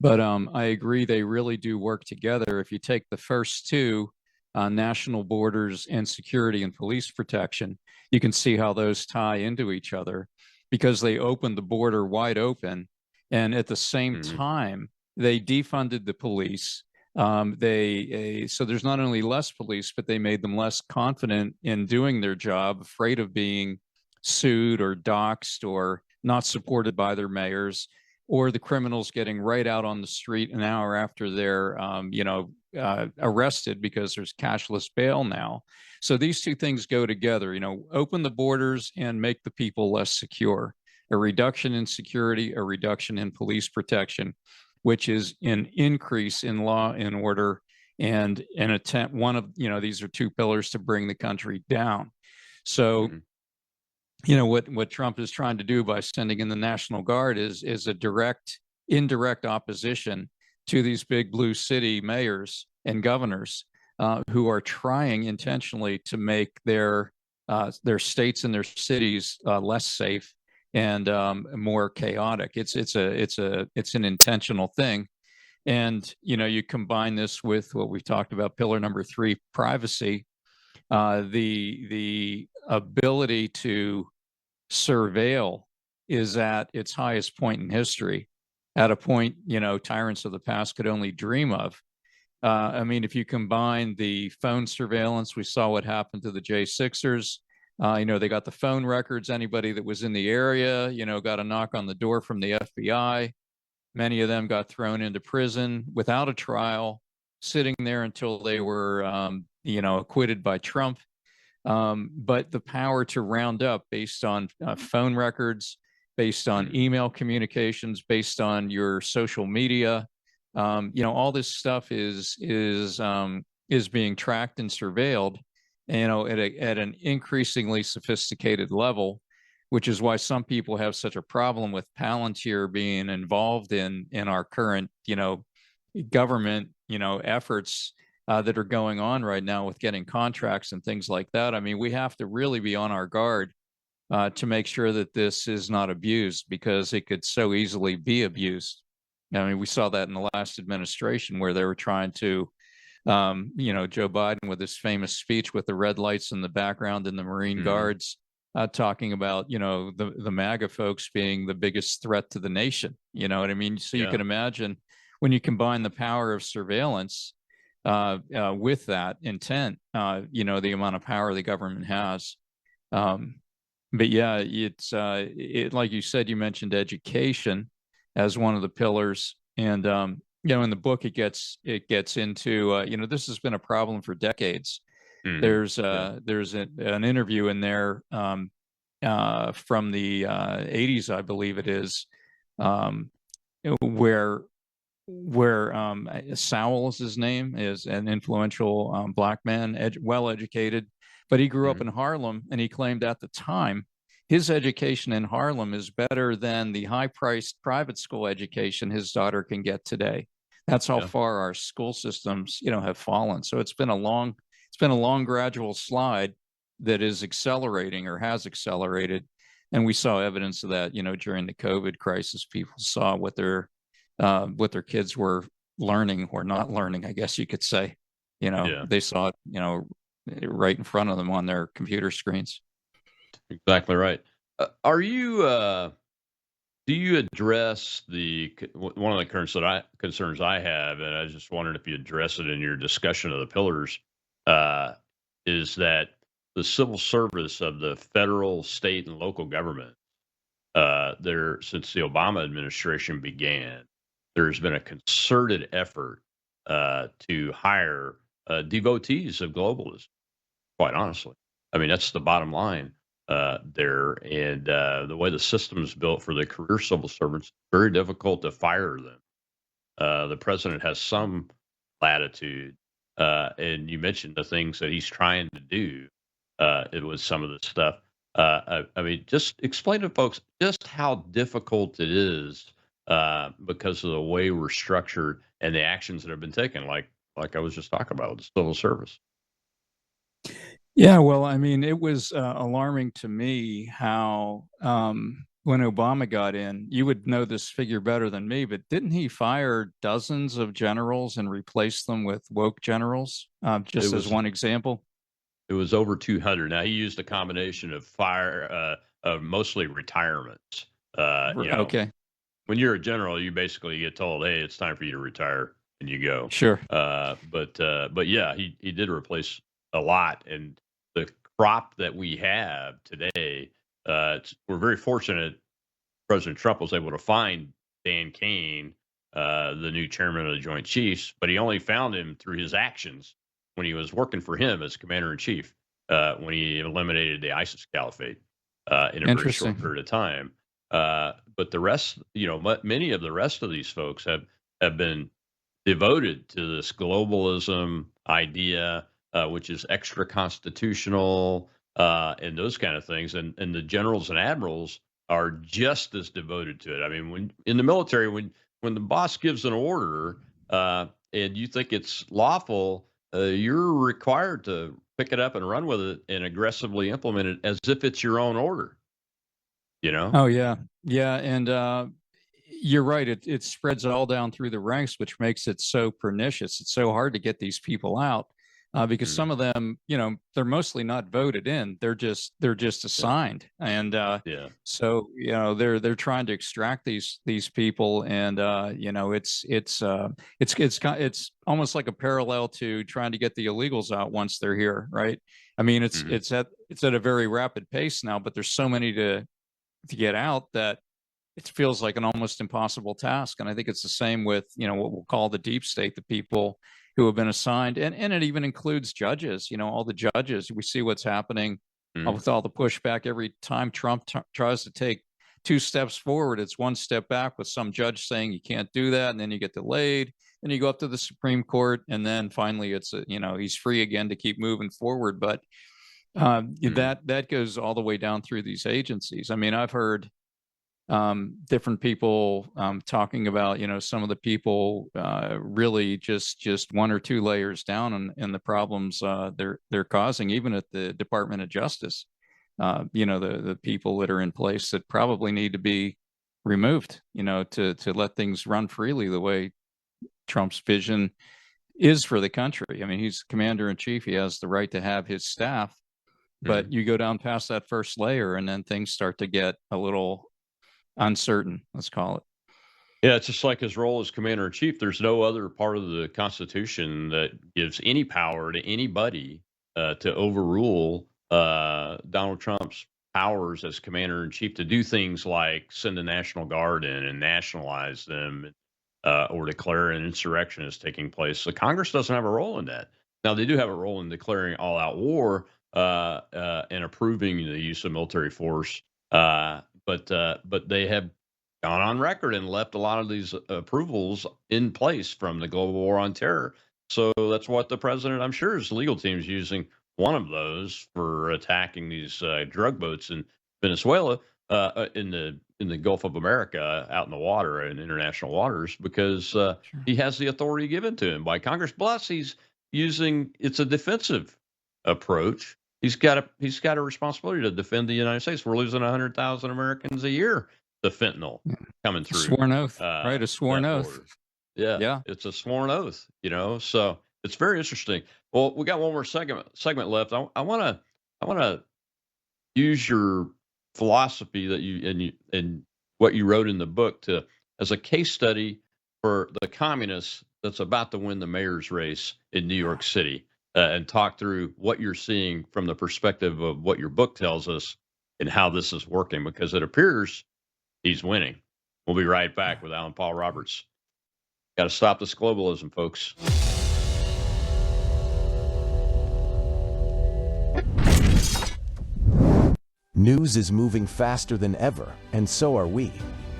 But I agree, they really do work together. If you take the first two, national borders and security and police protection, you can see how those tie into each other because they opened the border wide open. And at the same time, they defunded the police. So there's not only less police, but they made them less confident in doing their job, afraid of being sued or doxxed or not supported by their mayors, or the criminals getting right out on the street an hour after they're, arrested because there's cashless bail now. So these two things go together, open the borders and make the people less secure. A reduction in security, a reduction in police protection, which is an increase in law and order and an attempt, these are two pillars to bring the country down. So what Trump is trying to do by sending in the National Guard is a indirect opposition to these big blue city mayors and governors who are trying intentionally to make their states and their cities less safe and more chaotic. It's an intentional thing. And you combine this with what we've talked about, pillar number 3, privacy, the ability to surveil is at its highest point in history, at a point tyrants of the past could only dream of. If you combine the phone surveillance, we saw what happened to the J6ers. They got the phone records. Anybody that was in the area, got a knock on the door from the FBI. Many of them got thrown into prison without a trial, sitting there until they were, acquitted by Trump. But the power to round up based on phone records, based on email communications, based on your social media, all this stuff is being tracked and surveilled, at an increasingly sophisticated level, which is why some people have such a problem with Palantir being involved in our current, government, efforts that are going on right now with getting contracts and things like that. We have to really be on our guard to make sure that this is not abused, because it could so easily be abused. We saw that in the last administration where they were trying to, Joe Biden with his famous speech with the red lights in the background and the Marine Guards talking about, the MAGA folks being the biggest threat to the nation. You know what I mean? So you can imagine when you combine the power of surveillance with that intent, the amount of power the government has. But yeah, it's like you said, you mentioned education as one of the pillars, and in the book it gets into this has been a problem for decades. There's an interview in there from the 80s, I believe it is, where Sowell is his name, is an influential black man, well-educated, but he grew up in Harlem, and he claimed at the time his education in Harlem is better than the high-priced private school education his daughter can get today. That's how far our school systems, have fallen. So it's been a long gradual slide that is accelerating or has accelerated, and we saw evidence of that, during the COVID crisis. People saw what their kids were learning or not learning, I guess you could say. They saw it, right in front of them on their computer screens. Exactly right. Are you Do you address one of the concerns I have, and I was just wondering if you address it in your discussion of the pillars, uh, is that the civil service of the federal, state, and local government, there since the Obama administration began, there's been a concerted effort to hire devotees of globalism. Quite honestly, I mean that's the bottom line there. And the way the system is built for the career civil servants, very difficult to fire them. The president has some latitude, and you mentioned the things that he's trying to do. It was some of the stuff. I mean, just explain to folks just how difficult it is because of the way we're structured and the actions that have been taken, like I was just talking about with the civil service. Yeah, well, I mean, it was alarming to me how when Obama got in, you would know this figure better than me, but didn't he fire dozens of generals and replace them with woke generals? It Just as was one example. It was over 200. Now he used a combination of of mostly retirements. You know, Okay, when you're a general, you basically get told, "Hey, it's time for you to retire," and you go. sure. But yeah, he did replace a lot, and the crop that we have today, we're very fortunate. President Trump was able to find Dan Kane, the new chairman of the Joint Chiefs, but he only found him through his actions when he was working for him as commander in chief, when he eliminated the ISIS caliphate in a very short Interesting. period of time. But the rest, many of the rest of these folks have been devoted to this globalism idea, which is extra constitutional and those kind of things. And the generals and admirals are just as devoted to it. I mean, when in the military, when the boss gives an order and you think it's lawful, you're required to pick it up and run with it and aggressively implement it as if it's your own order. You know? Oh yeah, yeah, and you're right. It spreads all down through the ranks, which makes it so pernicious. It's so hard to get these people out because Mm, some of them, they're mostly not voted in. They're just yeah, assigned, and yeah. so they're trying to extract these people, and it's almost like a parallel to trying to get the illegals out once they're here, right? I mean, Hmm. it's at a very rapid pace now, but there's so many to get out that it feels like an almost impossible task. And I think it's the same with, what we'll call the deep state, the people who have been assigned. And it even includes judges, all the judges. We see what's happening Hmm. with all the pushback. Every time Trump tries to take two steps forward, it's one step back with some judge saying you can't do that. And then you get delayed. Then you go up to the Supreme Court. And then finally he's free again to keep moving forward. But Hmm. that goes all the way down through these agencies. I mean, I've heard different people talking about some of the people really just one or two layers down and the problems they're causing even at the Department of Justice. The people that are in place that probably need to be removed, to let things run freely the way Trump's vision is for the country. I mean, he's commander in chief. He has the right to have his staff, but Hmm. you go down past that first layer and then things start to get a little uncertain, let's call it. Yeah, it's just like his role as commander in chief. There's no other part of the Constitution that gives any power to anybody to overrule Donald Trump's powers as commander in chief to do things like send the National Guard in and nationalize them or declare an insurrection is taking place. The Congress doesn't have a role in that. Now, they do have a role in declaring all out war and approving the use of military force. But they have gone on record and left a lot of these approvals in place from the global war on terror. So that's what the president, I'm sure, his legal team's using one of those for attacking these drug boats in Venezuela, in the Gulf of America, out in the water in international waters, because Sure. he has the authority given to him by Congress. Plus, he's using it's a defensive approach. He's got a responsibility to defend the United States. We're losing 100,000 Americans a year to fentanyl Yeah. coming A through sworn oath, right? A sworn that oath. border. Yeah, Yeah. it's a sworn oath, So it's very interesting. Well, we got one more segment left. I want to use your philosophy that you and what you wrote in the book to as a case study for the communists that's about to win the mayor's race in New York City, and talk through what you're seeing from the perspective of what your book tells us and how this is working, because it appears he's winning. We'll be right back with Alan Paul Roberts. Got to stop this globalism, folks. News is moving faster than ever, and so are we.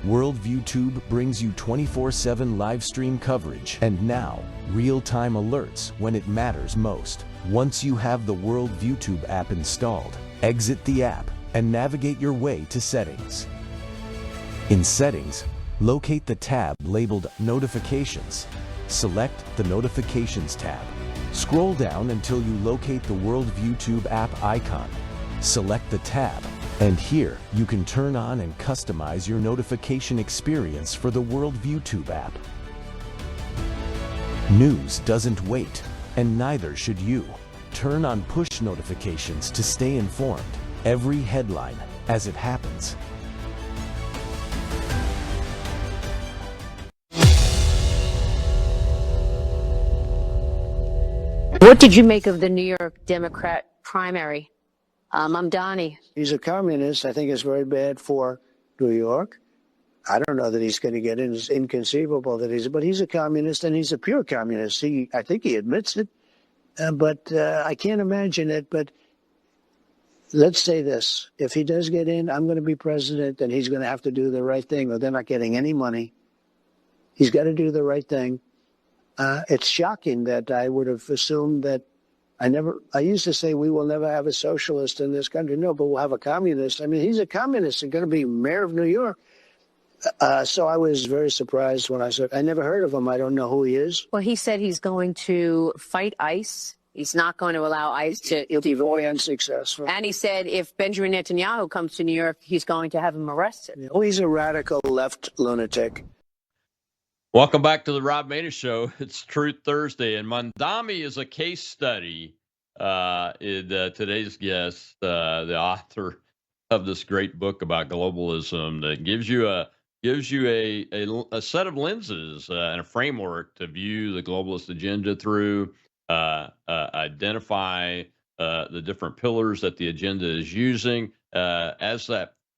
Worldview Tube brings you 24/7 live stream coverage and now real-time alerts when it matters most. Once you have the Worldview Tube app installed, exit the app and navigate your way to Settings. In Settings, locate the tab labeled Notifications. Select the Notifications tab. Scroll down until you locate the Worldview Tube app icon. Select the tab, and here you can turn on and customize your notification experience for the Worldview Tube app. News doesn't wait, and neither should you. Turn on push notifications to stay informed. Every headline as it happens. What did you make of the New York Democrat primary? I'm Donnie. He's a communist. I think it's very bad for New York. I don't know that he's going to get in. It's inconceivable that but he's a communist, and he's a pure communist. I think he admits it, but I can't imagine it. But let's say this. If he does get in, I'm going to be president, and he's going to have to do the right thing, or they're not getting any money. He's got to do the right thing. It's shocking that I would have assumed that I used to say we will never have a socialist in this country. No, but we'll have a communist. I mean, he's a communist and going to be mayor of New York. So I was very surprised when I said, I never heard of him. I don't know who he is. Well, he said he's going to fight ICE. He's not going to allow ICE to... He'll be very unsuccessful. And he said if Benjamin Netanyahu comes to New York, he's going to have him arrested. Oh, he's a radical left lunatic. Welcome back to the Rob Maness Show. It's Truth Thursday, and Mandami is a case study. Today's guest, the author of this great book about globalism, that gives you a set of lenses and a framework to view the globalist agenda through, identify the different pillars that the agenda is using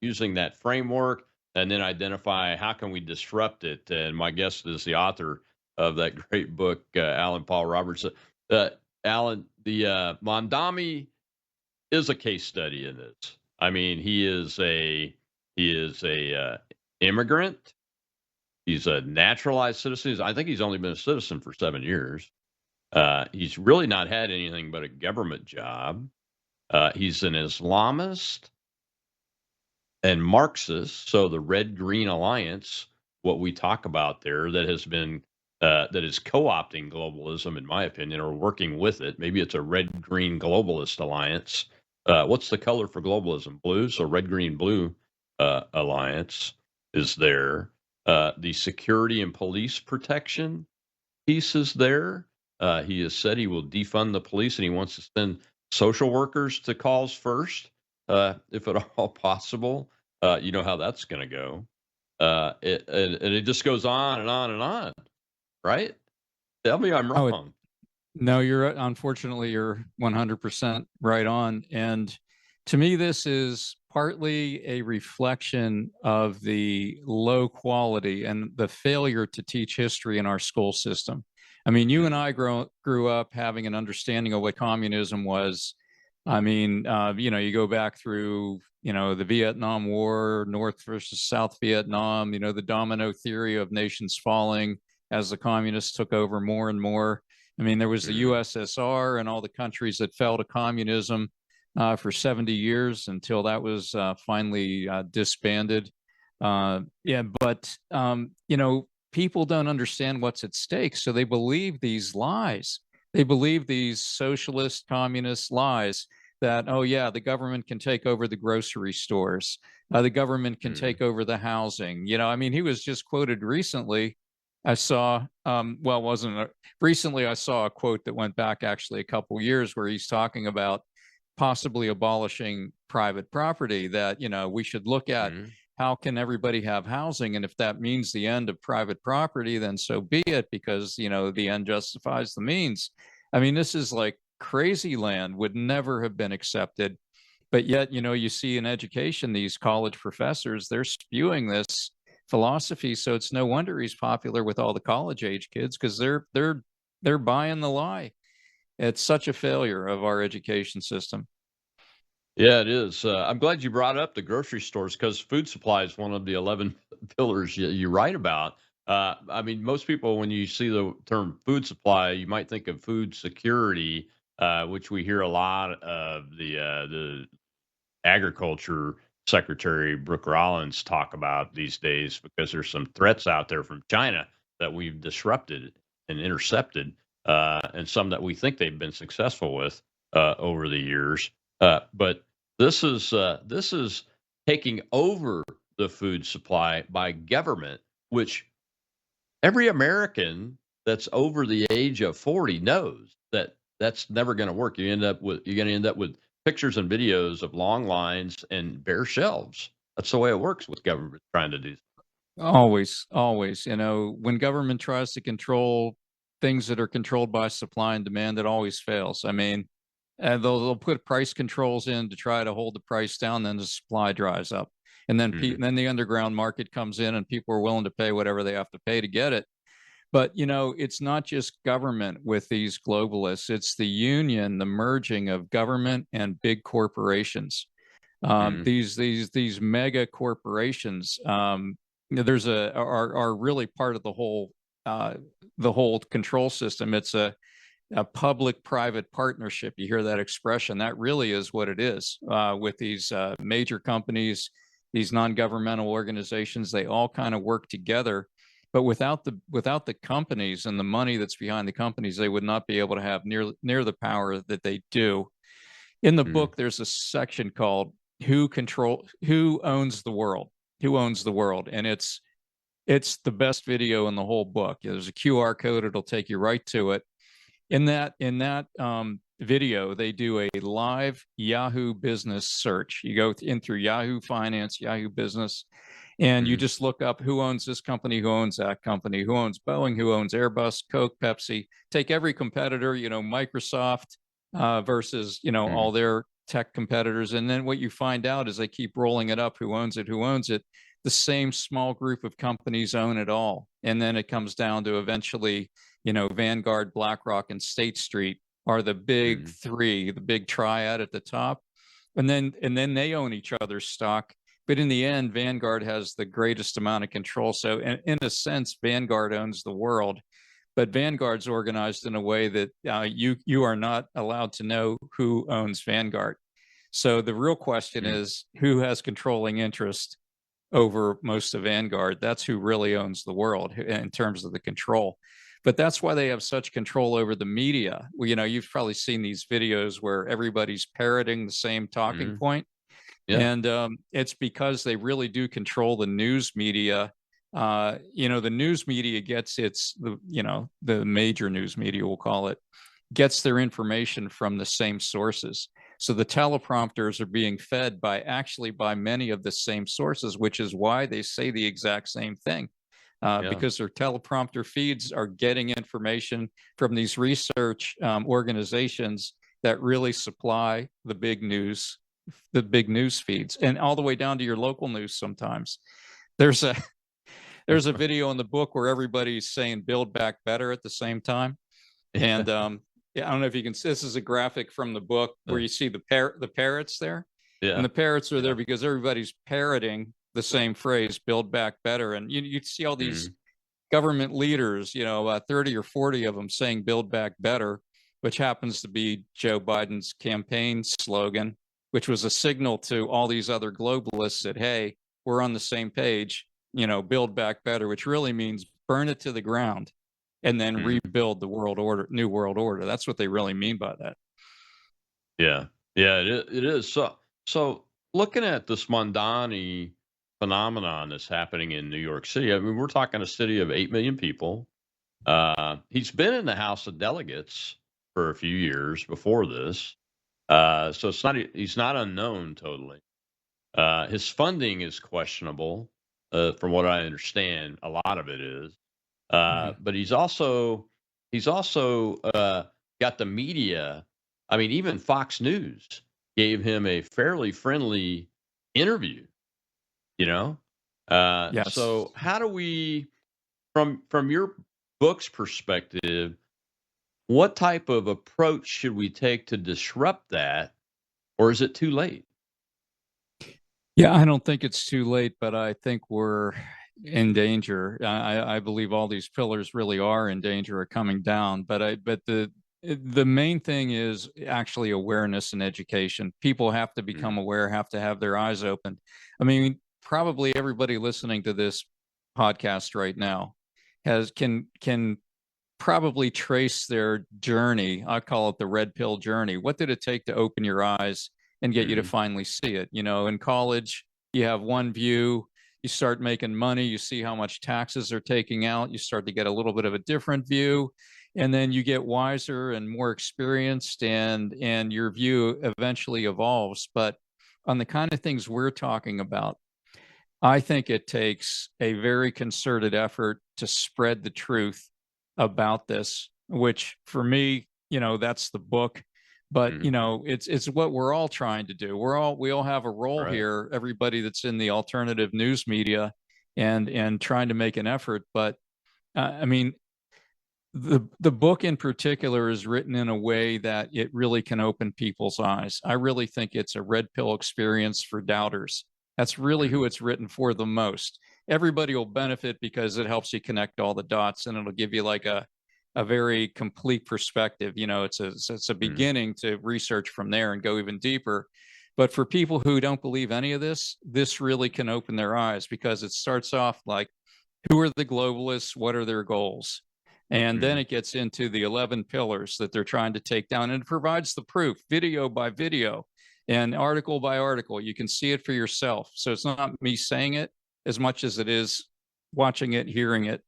using that framework, and then identify how can we disrupt it. And my guest is the author of that great book, Alan Paul Roberts. Alan, the Mandami is a case study in this. I mean, he is a immigrant. He's a naturalized citizen. I think he's only been a citizen for 7 years. He's really not had anything but a government job. He's an Islamist and Marxist, so the Red-Green Alliance, what we talk about there, that has been that is co-opting globalism, in my opinion, or working with it. Maybe it's a Red-Green Globalist Alliance. What's the color for globalism? Blue. So Red-Green-Blue Alliance is there. The security and police protection piece is there. He has said he will defund the police, and he wants to send social workers to calls first, if at all possible. You know how that's going to go. And it just goes on and on and on, right? Tell me I'm wrong. No, unfortunately, you're 100% right on. And to me, this is partly a reflection of the low quality and the failure to teach history in our school system. I mean, you and I grew up having an understanding of what communism was. I mean, you go back through, the Vietnam War, North versus South Vietnam, the domino theory of nations falling as the communists took over more and more. I mean, there was the USSR and all the countries that fell to communism for 70 years until that was finally disbanded. But people don't understand what's at stake. So they believe these lies. They believe these socialist, communist lies that, oh, yeah, the government can take over the grocery stores. The government can take over the housing. He was just quoted recently. I saw, recently I saw a quote that went back actually a couple years where he's talking about possibly abolishing private property, that, we should look at how can everybody have housing? And if that means the end of private property, then so be it, because, the end justifies the means. I mean, this is like crazy land, would never have been accepted. But yet, you see in education, these college professors, they're spewing this philosophy. So it's no wonder he's popular with all the college age kids, because they're buying the lie. It's such a failure of our education system. Yeah, it is. I'm glad you brought up the grocery stores, because food supply is one of the 11 pillars you write about. I mean, most people, when you see the term food supply, you might think of food security, which we hear a lot of the agriculture secretary Brooke Rollins talk about these days, because there's some threats out there from China that we've disrupted and intercepted, and some that we think they've been successful with over the years. But this is taking over the food supply by government, which every American that's over the age of 40 knows that that's never going to work. You're going to end up with pictures and videos of long lines and bare shelves. That's the way it works with government trying to do. Always, always. When government tries to control things that are controlled by supply and demand, it always fails. I mean, and they'll put price controls in to try to hold the price down, then the supply dries up, and then then the underground market comes in, and people are willing to pay whatever they have to pay to get it. But it's not just government with these globalists; it's the union, the merging of government and big corporations. These mega corporations, are really part of the whole control system. It's a public-private partnership. You hear that expression. That really is what it is with these major companies, these non-governmental organizations. They all kind of work together. But without the companies and the money that's behind the companies, they would not be able to have near the power that they do. In the book, there's a section called "Who Owns the World?" Who owns the world? And it's the best video in the whole book. There's a QR code; it'll take you right to it. In that video, they do a live Yahoo business search. You go in through Yahoo Finance, Yahoo Business, and you just look up who owns this company, who owns that company, who owns Boeing, who owns Airbus, Coke, Pepsi. Take every competitor, Microsoft versus, all their tech competitors. And then what you find out is they keep rolling it up. Who owns it? Who owns it? The same small group of companies own it all. And then it comes down to eventually, Vanguard, BlackRock, and State Street are the big three, the big triad at the top. And then they own each other's stock. But in the end, Vanguard has the greatest amount of control. So in a sense, Vanguard owns the world. But Vanguard's organized in a way that you are not allowed to know who owns Vanguard. So the real question is, who has controlling interest over most of Vanguard? That's who really owns the world in terms of the control. But that's why they have such control over the media. Well, you've probably seen these videos where everybody's parroting the same talking point. Yeah. And it's because they really do control the news media. The news media gets the major news media, we'll call it, gets their information from the same sources. So the teleprompters are being fed by many of the same sources, which is why they say the exact same thing. Because their teleprompter feeds are getting information from these research organizations that really supply the big news feeds, and all the way down to your local news. Sometimes there's a video in the book where everybody's saying "Build Back Better" at the same time, and I don't know if you can. This is a graphic from the book where you see the parrots there, and the parrots are there because everybody's parroting the same phrase, "Build Back Better," and you see all these government leaders, 30 or 40 of them saying "Build Back Better," which happens to be Joe Biden's campaign slogan, which was a signal to all these other globalists that, hey, we're on the same page, build back better, which really means burn it to the ground and then rebuild the world order, new world order. That's what they really mean by that. Yeah. Yeah, it is. So looking at this Mondani phenomenon that's happening in New York City, I mean, we're talking a city of 8 million people. He's been in the House of Delegates for a few years before this. So he's not unknown totally. His funding is questionable, from what I understand. A lot of it is, but he's also got the media. I mean, even Fox News gave him a fairly friendly interview. You know, Yes. so how do we, from your book's perspective, what type of approach should we take to disrupt that, or is it too late? Yeah, I don't think it's too late, but I think we're in danger. I believe all these pillars really are in danger of coming down. But the main thing is actually awareness and education. People have to become aware, have to have their eyes opened. I mean, probably everybody listening to this podcast right now can probably trace their journey. I call it the red pill journey. What did it take to open your eyes and get you to Mhm. finally see it? You know, in college, you have one view, you start making money, you see how much taxes are taking out, you start to get a little bit of a different view, and then you get wiser and more experienced, and your view eventually evolves. But on the kind of things we're talking about, I think it takes a very concerted effort to spread the truth about this, which for me, you know, that's the book. But you Mhm. know, it's what we're all trying to do. We all have a role Right. here. Everybody that's in the alternative news media, and trying to make an effort. But I mean, the book in particular is written in a way that it really can open people's eyes. I really think it's a red pill experience for doubters. That's really who Mhm. it's written for the most. Everybody will benefit because it helps you connect all the dots, and it'll give you like a very complete perspective. You know, it's a Mhm. beginning to research from there and go even deeper. But for people who don't believe any of this really can open their eyes, because it starts off like, who are the globalists? What are their goals? And then Mhm. it gets into the 11 pillars that they're trying to take down, and it provides the proof, video by video and article by article. You can see it for yourself. So it's not me saying it as much as it is watching it, hearing it,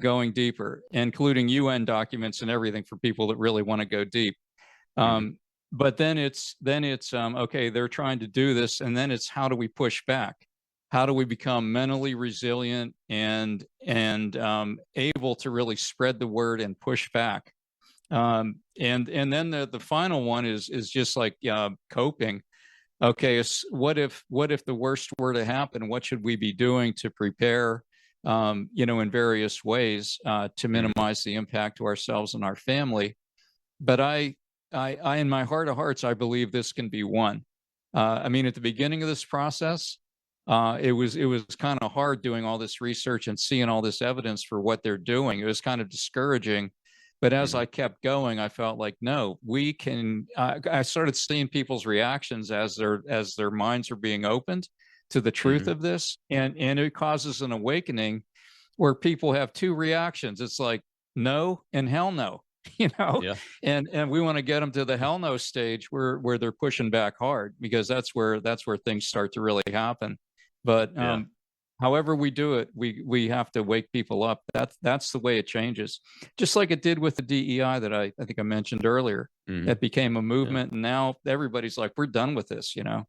going deeper, including UN documents and everything for people that really want to go deep. Mhm. Um, but then it's okay, they're trying to do this, and then it's, how do we push back? How do we become mentally resilient and able to really spread the word and push back? And then the final one is just like coping. Okay, what if the worst were to happen? What should we be doing to prepare? You know, in various ways, to Mhm. minimize the impact to ourselves and our family. But I, in my heart of hearts, I believe this can be won. I mean, at the beginning of this process, it was kind of hard doing all this research and seeing all this evidence for what they're doing. It was kind of discouraging. But as Mhm. I kept going, I felt like, no, we can. I started seeing people's reactions as their minds are being opened to the truth Mhm. of this, and it causes an awakening where people have two reactions. It's like no and hell no, you know, Yeah. and we want to get them to the hell no stage where they're pushing back hard, because that's where things start to really happen. But Yeah. however we do it, we have to wake people up. That's the way it changes, just like it did with the DEI that I think I mentioned earlier. Mhm. It became a Yeah. movement, and now everybody's like, we're done with this, you know.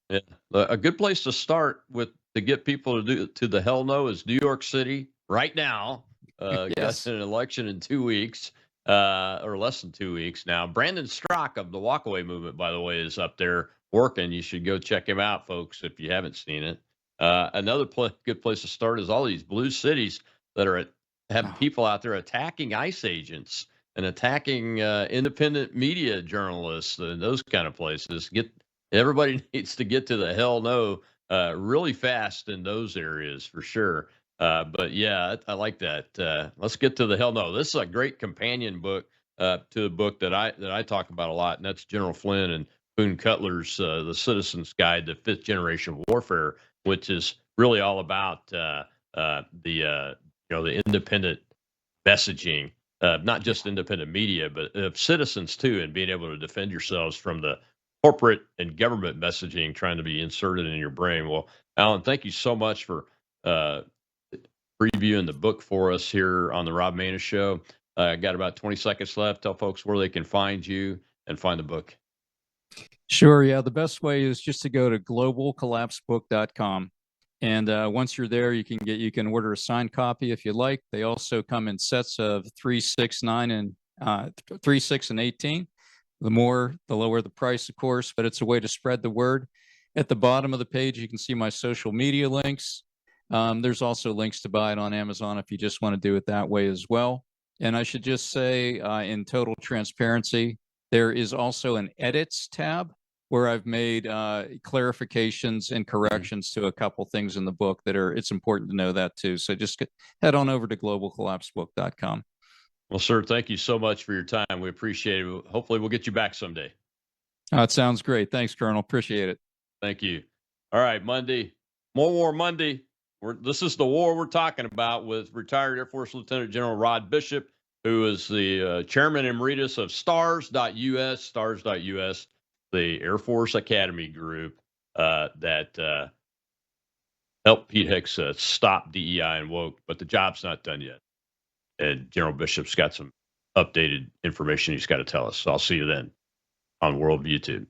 Yeah. A good place to start with to get people to do to the hell no is New York City right now. Got Yes. an election in 2 weeks, or less than 2 weeks now. Brandon Strock of the Walkaway Movement, by the way, is up there working. You should go check him out, folks, if you haven't seen it. Another good place to start is all these blue cities that are having Oh, people out there attacking ICE agents and attacking independent media journalists and those kind of places. Everybody needs to get to the hell no really fast in those areas for sure. But yeah, I like that. Let's get to the hell no. This is a great companion book to the book that I talk about a lot, and that's General Flynn and Boone Cutler's "The Citizen's Guide to Fifth Generation Warfare," which is really all about the independent messaging, not yeah. just independent media, but of citizens too, and being able to defend yourselves from the corporate and government messaging trying to be inserted in your brain. Well, Alan, thank you so much for uh, previewing the book for us here on the Rob Maness Show. Got about 20 seconds left. Tell folks where they can find you and find the book. Sure. Yeah. The best way is just to go to globalcollapsebook.com. And once you're there, you can order a signed copy if you like. They also come in sets of 3, 6, 9, and 3, 6, and 18. The more, the lower the price, of course, but it's a way to spread the word. At the bottom of the page, you can see my social media links. There's also links to buy it on Amazon if you just want to do it that way as well. And I should just say, in total transparency, there is also an edits tab where I've made clarifications and corrections to a couple things in the book it's important to know that too. So just head on over to globalcollapsebook.com. Well, sir, thank you so much for your time. We appreciate it. Hopefully we'll get you back someday. It sounds great. Thanks, Colonel. Appreciate it. Thank you. All right, Monday, more War Monday. This is the war we're talking about with retired Air Force Lieutenant General Rod Bishop, who is the chairman emeritus of STARS.us, the Air Force Academy group that helped Pete Hicks stop DEI and woke, but the job's not done yet. And General Bishop's got some updated information he's got to tell us. So I'll see you then on Worldview Tube.